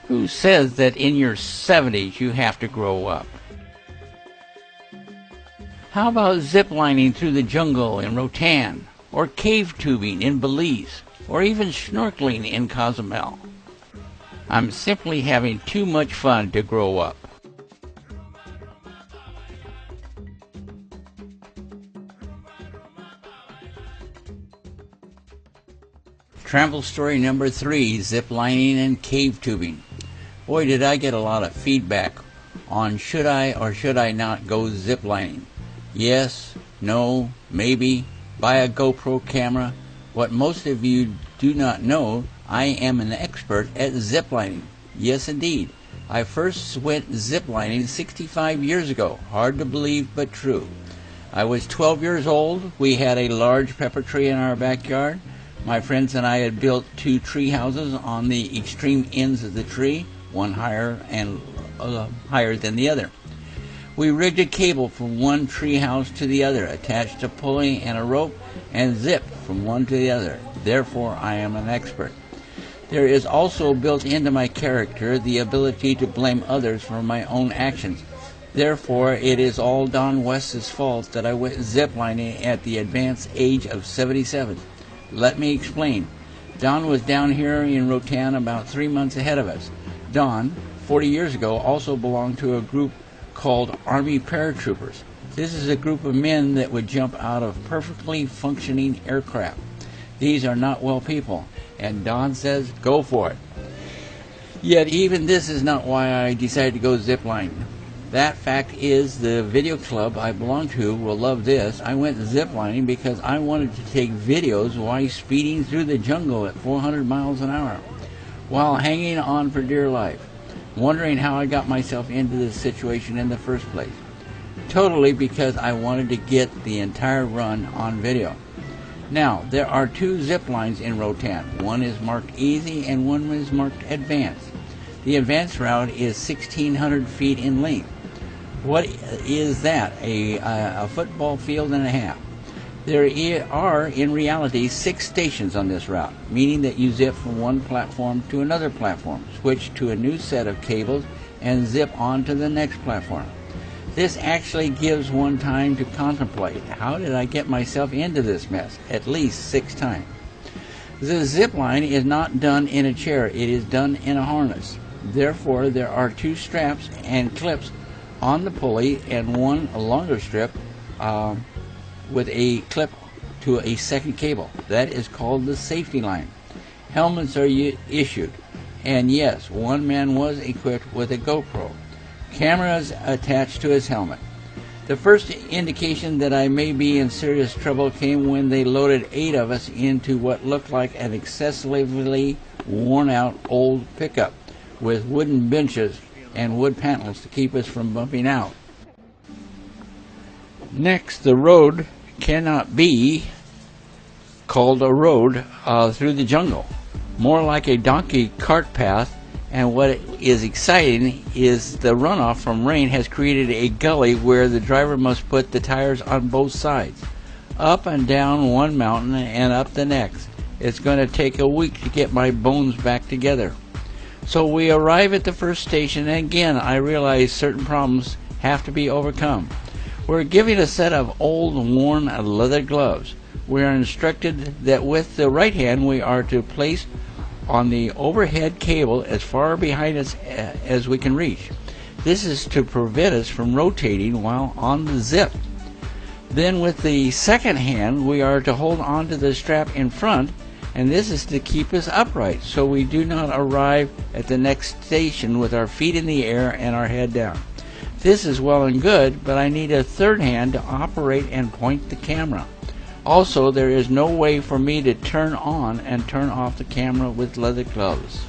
Who says that in your 70s you have to grow up? How about ziplining through the jungle in Rotan, or cave tubing in Belize, or even snorkeling in Cozumel? I'm simply having too much fun to grow up. Travel story number 3, ziplining and cave tubing. Boy, did I get a lot of feedback on should I or should I not go ziplining. Yes, no, maybe, buy a GoPro camera. What most of you do not know, I am an expert at ziplining. Yes, indeed. I first went ziplining 65 years ago. Hard to believe, but true. I was 12 years old. We had a large pepper tree in our backyard. My friends and I had built 2 tree houses on the extreme ends of the tree, one higher and higher than the other. We rigged a cable from one tree house to the other, attached a pulley and a rope, and zipped from one to the other. Therefore, I am an expert. There is also built into my character the ability to blame others for my own actions. Therefore, it is all Don West's fault that I went ziplining at the advanced age of 77. Let me explain. Don was down here in Rotan about 3 months ahead of us. Don, 40 years ago, also belonged to a group called Army Paratroopers. This is a group of men that would jump out of perfectly functioning aircraft. These are not well people, and Don says, go for it. Yet even this is not why I decided to go ziplining. That fact is, the video club I belong to will love this. I went ziplining because I wanted to take videos while speeding through the jungle at 400 miles an hour, while hanging on for dear life, wondering how I got myself into this situation in the first place. Totally because I wanted to get the entire run on video. Now, there are 2 zip lines in Rotan. One is marked easy and one is marked advanced. The advanced route is 1,600 feet in length. What is that? A football field and a half. There are, in reality, 6 stations on this route, meaning that you zip from one platform to another platform, switch to a new set of cables, and zip on to the next platform. This actually gives one time to contemplate, how did I get myself into this mess? At least 6 times. The zip line is not done in a chair, it is done in a harness. Therefore, there are 2 straps and clips on the pulley and one longer strip with a clip to a second cable. That is called the safety line. Helmets are issued, and yes, one man was equipped with a GoPro. Cameras attached to his helmet. The first indication that I may be in serious trouble came when they loaded 8 of us into what looked like an excessively worn out old pickup with wooden benches and wood panels to keep us from bumping out. Next, the road cannot be called a road through the jungle, more like a donkey cart path, and what is exciting is the runoff from rain has created a gully where the driver must put the tires on both sides, up and down one mountain and up the next. It's going to take a week to get my bones back together. So we arrive at the first station, and again I realize certain problems have to be overcome. We're given a set of old worn leather gloves. We are instructed that with the right hand we are to place on the overhead cable as far behind us as we can reach. This is to prevent us from rotating while on the zip. Then with the second hand we are to hold on to the strap in front, and this is to keep us upright so we do not arrive at the next station with our feet in the air and our head down. This is well and good, but I need a third hand to operate and point the camera. Also, there is no way for me to turn on and turn off the camera with leather gloves.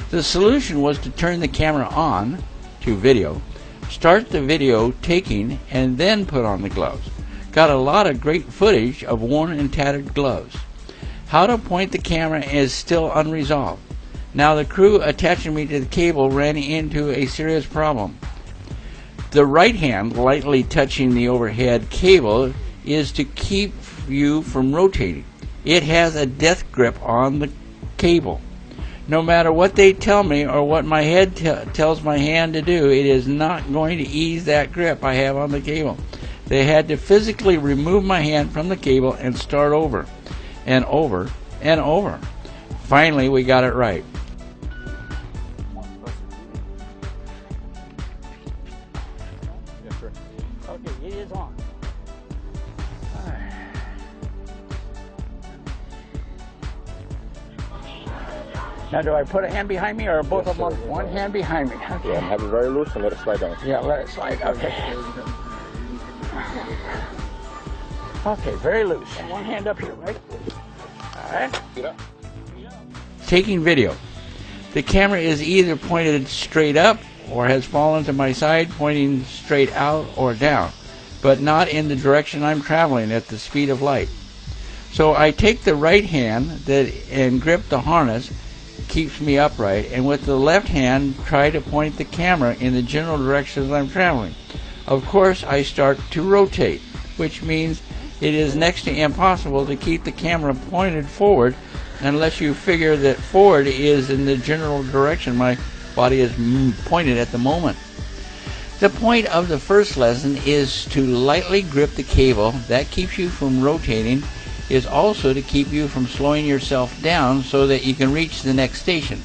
The solution was to turn the camera on to video, start the video taking, and then put on the gloves. Got a lot of great footage of worn and tattered gloves. How to point the camera is still unresolved. Now the crew attaching me to the cable ran into a serious problem. The right hand lightly touching the overhead cable is to keep you from rotating. It has a death grip on the cable. No matter what they tell me or what my head tells my hand to do, it is not going to ease that grip I have on the cable. They had to physically remove my hand from the cable and start over and over and over. Finally, we got it right. Okay, it is on. Now, do I put a hand behind me or both of them on one hand behind me? Okay. Yeah, have it very loose and let it slide down. Yeah, let it slide. Okay. Okay, very loose. One hand up here, right? All right. Get up. Taking video. The camera is either pointed straight up or has fallen to my side, pointing straight out or down, but not in the direction I'm traveling at the speed of light. So I take the right hand and grip the harness, keeps me upright, and with the left hand try to point the camera in the general direction I'm traveling. Of course, I start to rotate, which means it is next to impossible to keep the camera pointed forward unless you figure that forward is in the general direction my body is pointed at the moment. The point of the first lesson is to lightly grip the cable. That keeps you from rotating, is also to keep you from slowing yourself down so that you can reach the next station.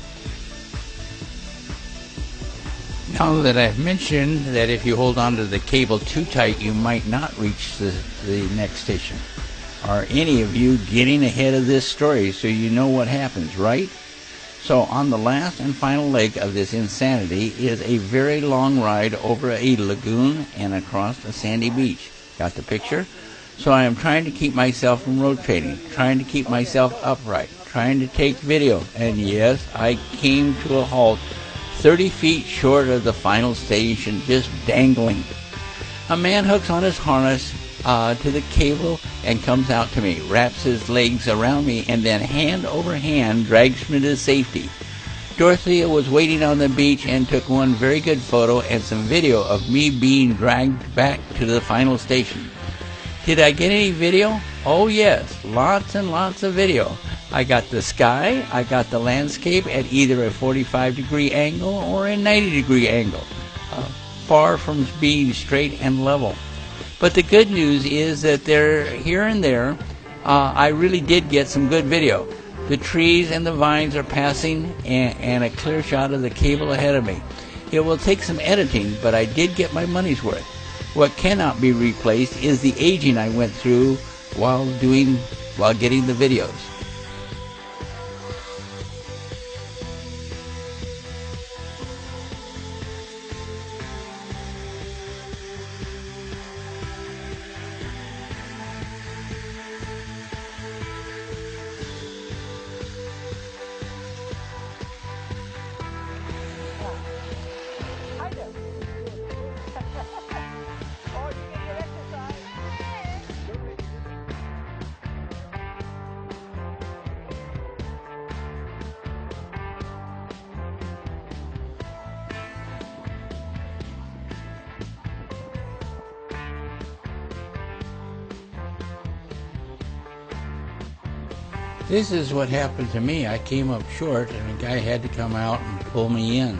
Now that I've mentioned that if you hold on to the cable too tight, you might not reach the next station. Are any of you getting ahead of this story so you know what happens, right? So on the last and final leg of this insanity is a very long ride over a lagoon and across a sandy beach. Got the picture? So I am trying to keep myself from rotating, trying to keep myself upright, trying to take video, and yes, I came to a halt 30 feet short of the final station, just dangling. A man hooks on his harness to the cable and comes out to me, wraps his legs around me, and then hand over hand drags me to safety. Dorothea was waiting on the beach and took one very good photo and some video of me being dragged back to the final station. Did I get any video? Oh yes, lots and lots of video. I got the sky, I got the landscape at either a 45-degree angle or a 90-degree angle, far from being straight and level. But the good news is that here and there, I really did get some good video. The trees and the vines are passing and a clear shot of the cable ahead of me. It will take some editing, but I did get my money's worth. What cannot be replaced is the aging I went through while getting the videos. This is what happened to me. I came up short and a guy had to come out and pull me in.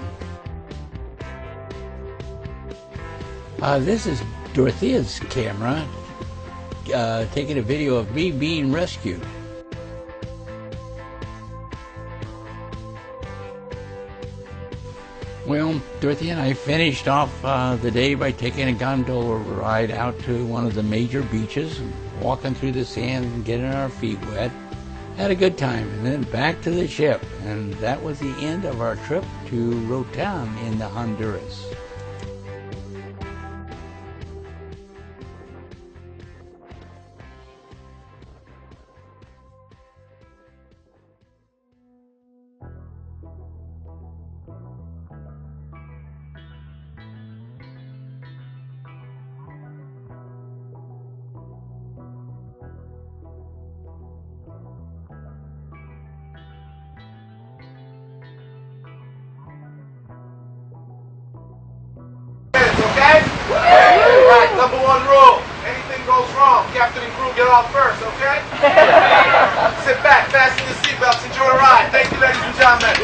This is Dorothea's camera taking a video of me being rescued. Well, Dorothea and I finished off the day by taking a gondola ride out to one of the major beaches, and walking through the sand and getting our feet wet. Had a good time, and then back to the ship, and that was the end of our trip to Rotan in the Honduras. number one rule. Anything goes wrong, captain and crew get off first, okay? Sit back, fasten your seatbelts, enjoy the ride. Thank you, ladies and gentlemen.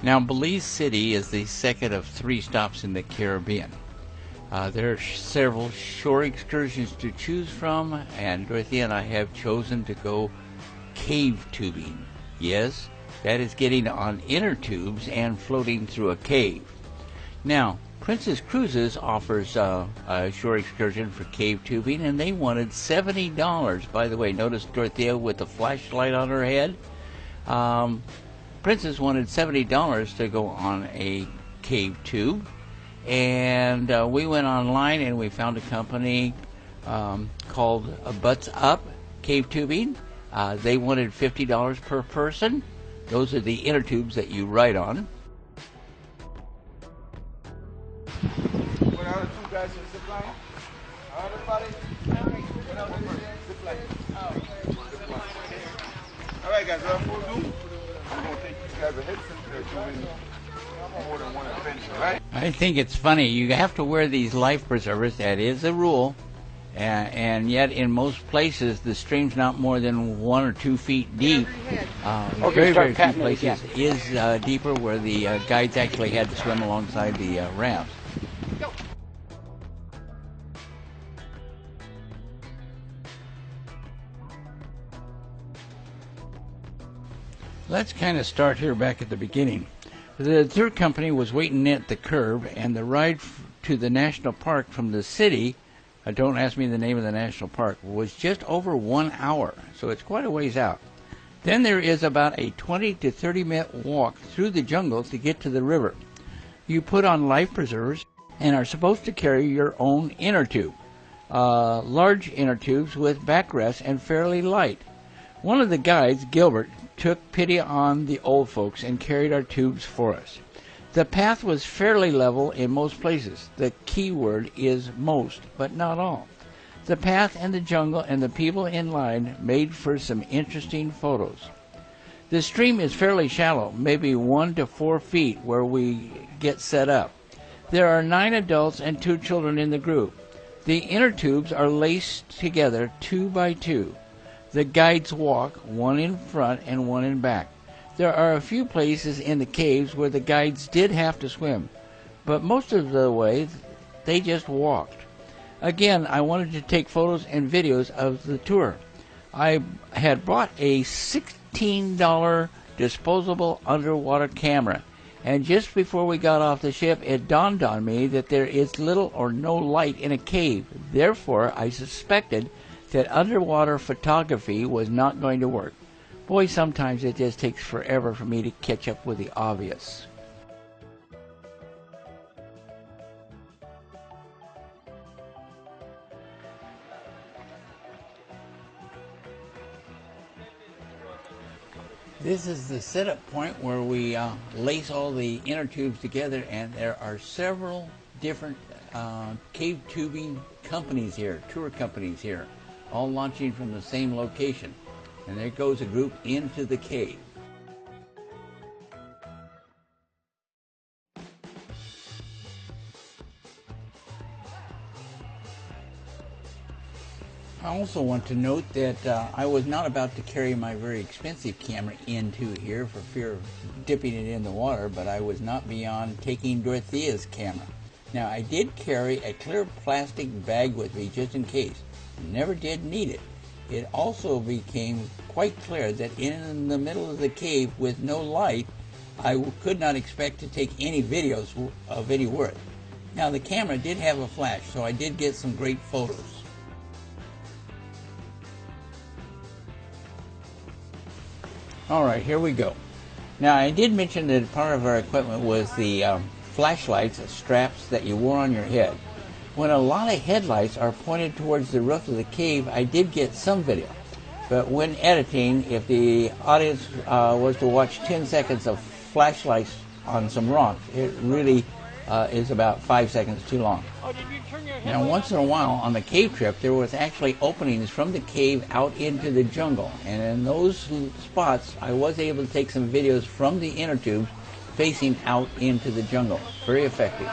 Now, Belize City is the second of 3 stops in the Caribbean. There are several shore excursions to choose from, and Dorothy and I have chosen to go cave tubing. Yes, that is getting on inner tubes and floating through a cave. Now, Princess Cruises offers a shore excursion for cave tubing, and they wanted $70. By the way, notice Dorothea with the flashlight on her head? Princess wanted $70 to go on a cave tube, and we went online and we found a company called Butts Up Cave Tubing. They wanted $50 per person. Those are the inner tubes that you ride on. What are the 2 guys in the zip line? All right, everybody? Zip line. All right, guys, we're full do. I'm going to take you guys ahead since they're doing more than one adventure, right? I think it's funny. You have to wear these life preservers. That is a rule. And yet in most places the stream's not more than 1 or 2 feet deep. Very few places is deeper, where the guides actually had to swim alongside the rafts. Let's kind of start here back at the beginning. The tour company was waiting at the curb, and the ride to the national park from the city, don't ask me the name of the national park, was just over 1 hour, so it's quite a ways out. Then there is about a 20 to 30 minute walk through the jungle to get to the river. You put on life preservers and are supposed to carry your own inner tube. Large inner tubes with backrests and fairly light. One of the guides, Gilbert, took pity on the old folks and carried our tubes for us. The path was fairly level in most places. The key word is most, but not all. The path and the jungle and the people in line made for some interesting photos. The stream is fairly shallow, maybe 1 to 4 feet where we get set up. There are 9 adults and 2 children in the group. The inner tubes are laced together 2 by 2. The guides walk, 1 in front and 1 in back. There are a few places in the caves where the guides did have to swim, but most of the way they just walked. Again, I wanted to take photos and videos of the tour. I had bought a $16 disposable underwater camera, and just before we got off the ship, it dawned on me that there is little or no light in a cave. Therefore, I suspected that underwater photography was not going to work. Boy, sometimes it just takes forever for me to catch up with the obvious. This is the setup point where we lace all the inner tubes together, and there are several different cave tubing companies here, tour companies here, all launching from the same location. And there goes a group into the cave. I also want to note that I was not about to carry my very expensive camera into here for fear of dipping it in the water, but I was not beyond taking Dorothea's camera. Now, I did carry a clear plastic bag with me just in case. Never did need it. It also became quite clear that in the middle of the cave with no light, I could not expect to take any videos of any worth. Now, the camera did have a flash, so I did get some great photos. Alright, here we go. Now, I did mention that part of our equipment was the flashlights, straps that you wore on your head. When a lot of headlights are pointed towards the roof of the cave, I did get some video. But when editing, if the audience was to watch 10 seconds of flashlights on some rocks, it really is about 5 seconds too long. Now, once in a while on the cave trip, there was actually openings from the cave out into the jungle. And in those spots, I was able to take some videos from the inner tubes facing out into the jungle. Very effective.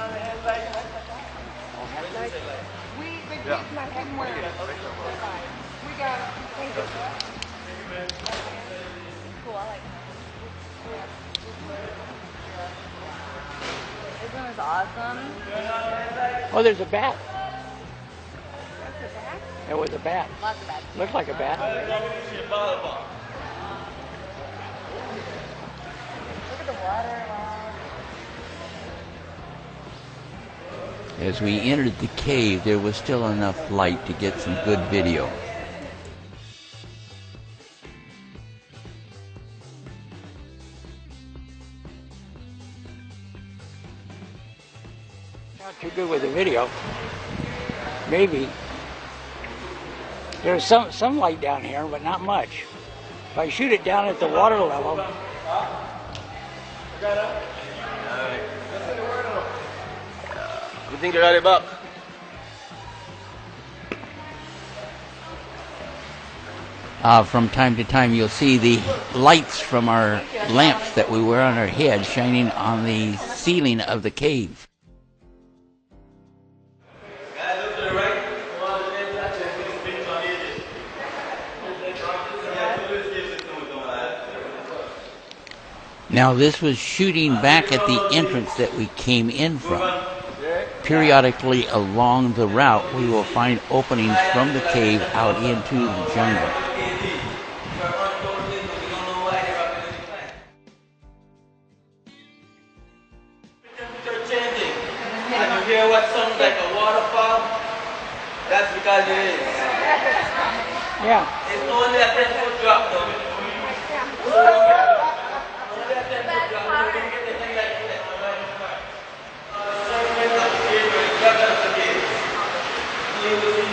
This one is awesome. Oh, there's a bat. That's a bat? There was a bat. Lots of bats. Looks like a bat. Look at the water. Wow. As we entered the cave, there was still enough light to get some good video. Not too good with the video. Maybe. There's some light down here, but not much. If I shoot it down at the water level. You think you got it back? From time to time, you'll see the lights from our lamps that we wear on our head shining on the ceiling of the cave. Now, this was shooting back at the entrance that we came in from. Periodically along the route, we will find openings from the cave out into the jungle. And you hear what sounds like a waterfall? That's because it is. Yeah. It's only a 10-foot drop though.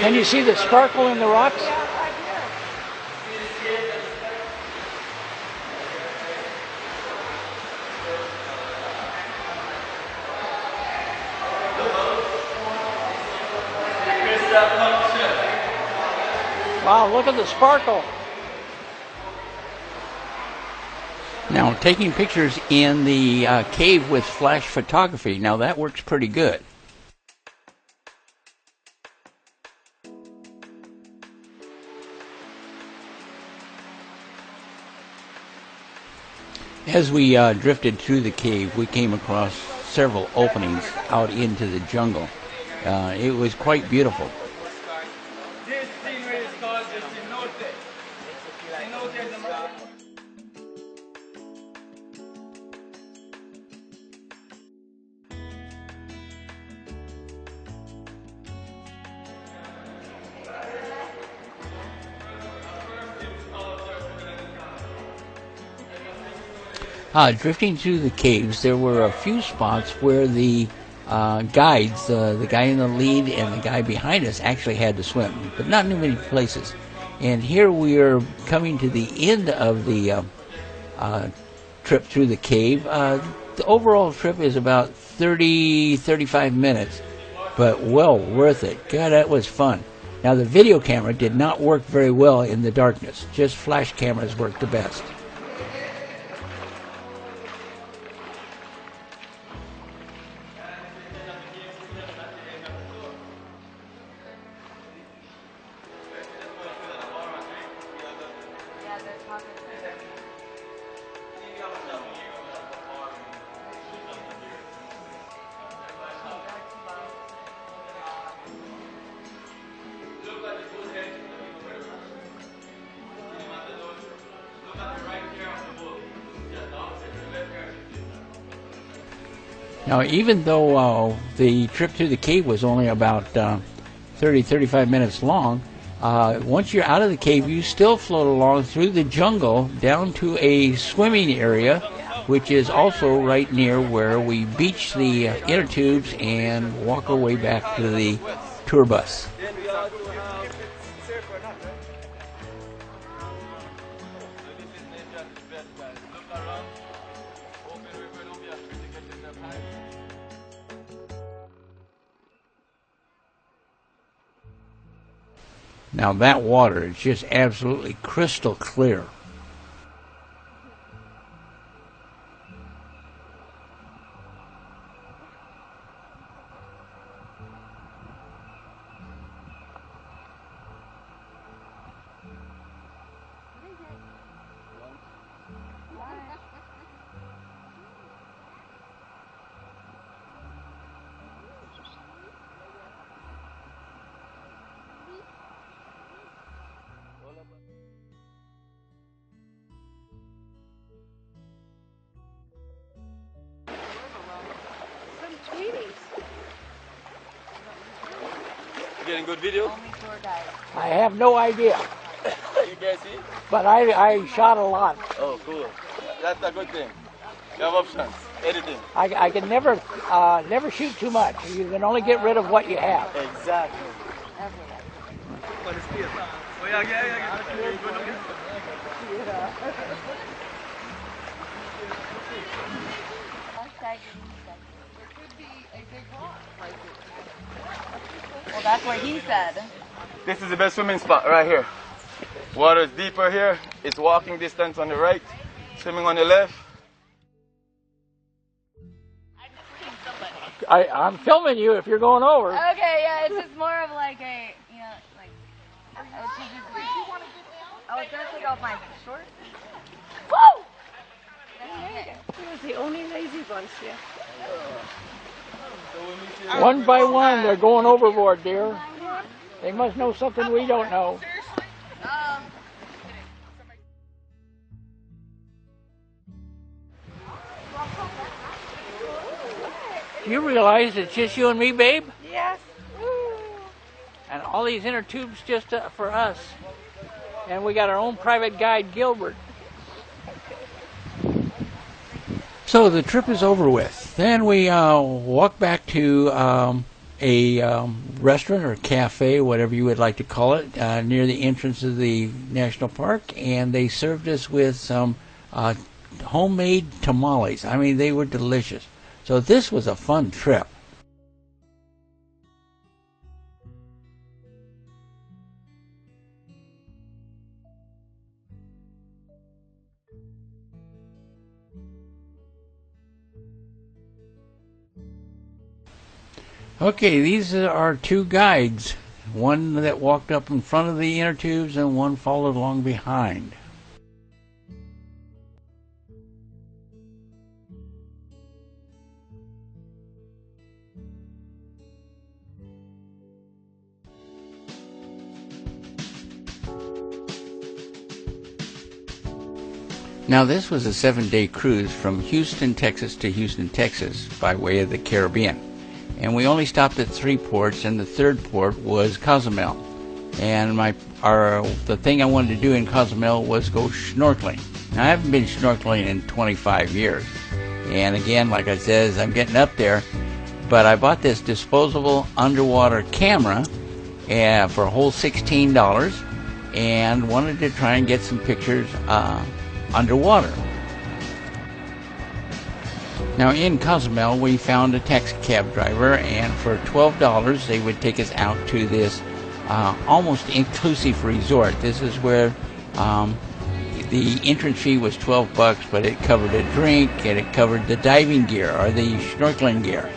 Can you see the sparkle in the rocks? Wow, look at the sparkle. Now, taking pictures in the cave with flash photography, now that works pretty good. As we drifted through the cave, we came across several openings out into the jungle. It was quite beautiful. This scenery is called the cenote. Cenote is a Drifting through the caves, there were a few spots where the guides, the guy in the lead and the guy behind us, actually had to swim, but not in many places. And here we are coming to the end of the trip through the cave. The overall trip is about 35 minutes, but well worth it. God, that was fun. Now, the video camera did not work very well in the darkness. Just flash cameras worked the best. Now, even though the trip through the cave was only about 35 minutes long, once you're out of the cave, you still float along through the jungle down to a swimming area, which is also right near where we beach the inner tubes and walk our way back to the tour bus. Now that water is just absolutely crystal clear. You getting good video? Only tour guide. I have no idea, You guys see? but I shot a lot. Oh, cool. That's a good thing. You have options. Editing. I can never shoot too much. You can only get rid of what you have. Exactly. Well, that's what he said. This is the best swimming spot right here. Water is deeper here. It's walking distance on the right, swimming on the left. I'm filming you if you're going over. Okay, yeah, it's just more of like a, you know, like, it's gonna take off my shorts. Woo! He was the only lazy bunch here. One by one, they're going overboard, dear. They must know something we don't know. Do you realize it's just you and me, babe? Yes. And all these inner tubes just for us. And we got our own private guide, Gilbert. So the trip is over with. Then we walk back to a restaurant or cafe, whatever you would like to call it, near the entrance of the national park, and they served us with some homemade tamales. I mean, they were delicious. So this was a fun trip. Okay, these are our two guides. One that walked up in front of the inner tubes and one followed along behind. Now this was a 7-day cruise from Houston, Texas to Houston, Texas by way of the Caribbean. And we only stopped at 3 ports, and the third port was Cozumel. And the thing I wanted to do in Cozumel was go snorkeling. Now I haven't been snorkeling in 25 years. And again, like I said, I'm getting up there. But I bought this disposable underwater camera for a whole $16 and wanted to try and get some pictures underwater. Now in Cozumel we found a taxi cab driver, and for $12 they would take us out to this almost inclusive resort. This is where the entrance fee was $12, but it covered a drink and it covered the diving gear or the snorkeling gear.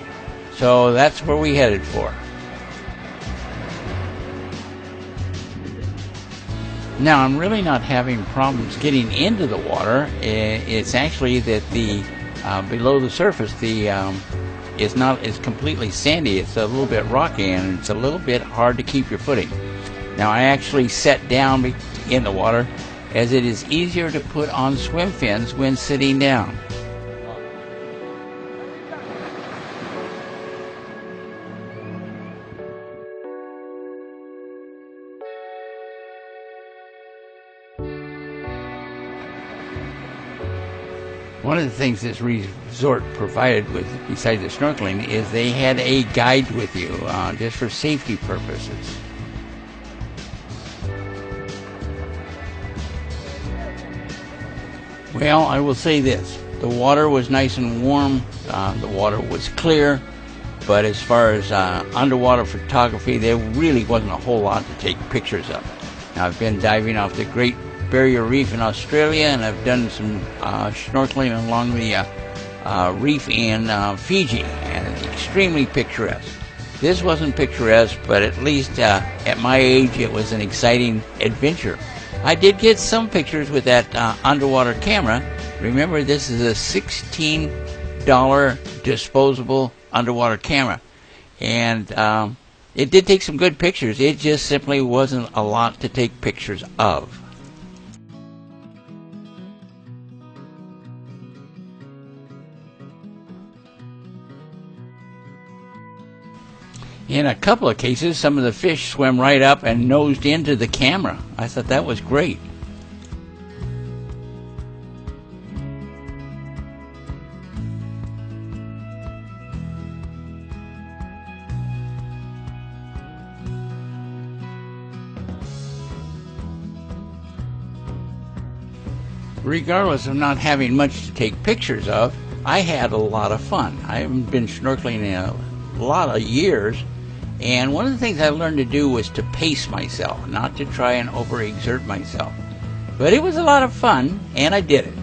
So that's where we headed for. Now I'm really not having problems getting into the water. It's actually that the below the surface it's completely sandy. It's a little bit rocky and it's a little bit hard to keep your footing. Now I actually sat down in the water as it is easier to put on swim fins when sitting down. One of the things this resort provided with, besides the snorkeling, is they had a guide with you, just for safety purposes. Well, I will say this. The water was nice and warm. The water was clear. but as far as underwater photography, there really wasn't a whole lot to take pictures of. Now, I've been diving off the Great Barrier Reef in Australia, and I've done some snorkeling along the reef in Fiji, and it's extremely picturesque. This wasn't picturesque, but at least at my age, it was an exciting adventure. I did get some pictures with that underwater camera. Remember, this is a $16 disposable underwater camera, and it did take some good pictures. It just simply wasn't a lot to take pictures of. In a couple of cases, some of the fish swam right up and nosed into the camera. I thought that was great. Regardless of not having much to take pictures of, I had a lot of fun. I haven't been snorkeling in a lot of years, and one of the things I learned to do was to pace myself, not to try and overexert myself. But it was a lot of fun, and I did it.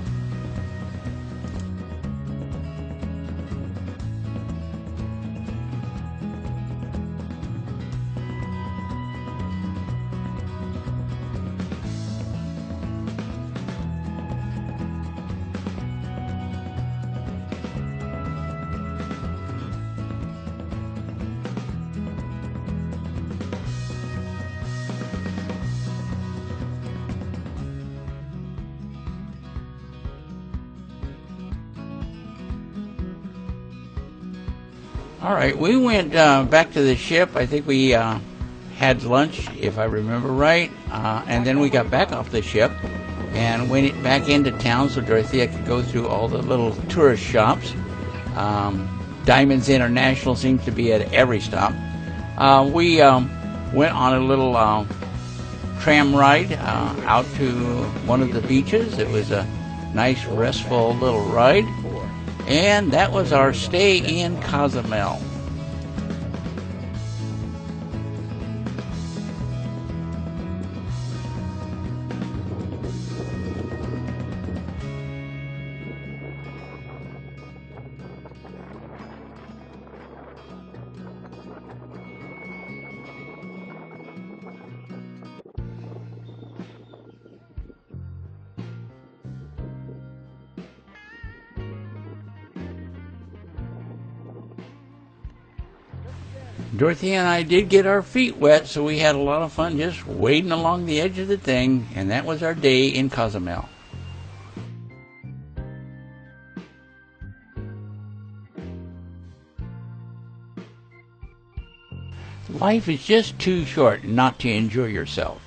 All right, we went back to the ship. I think we had lunch, if I remember right, and then we got back off the ship and went back into town so Dorothea could go through all the little tourist shops. Diamonds International seems to be at every stop. We went on a little tram ride out to one of the beaches. It was a nice, restful little ride. And that was our stay in Cozumel. Dorothy and I did get our feet wet, so we had a lot of fun just wading along the edge of the thing, and that was our day in Cozumel. Life is just too short not to enjoy yourself.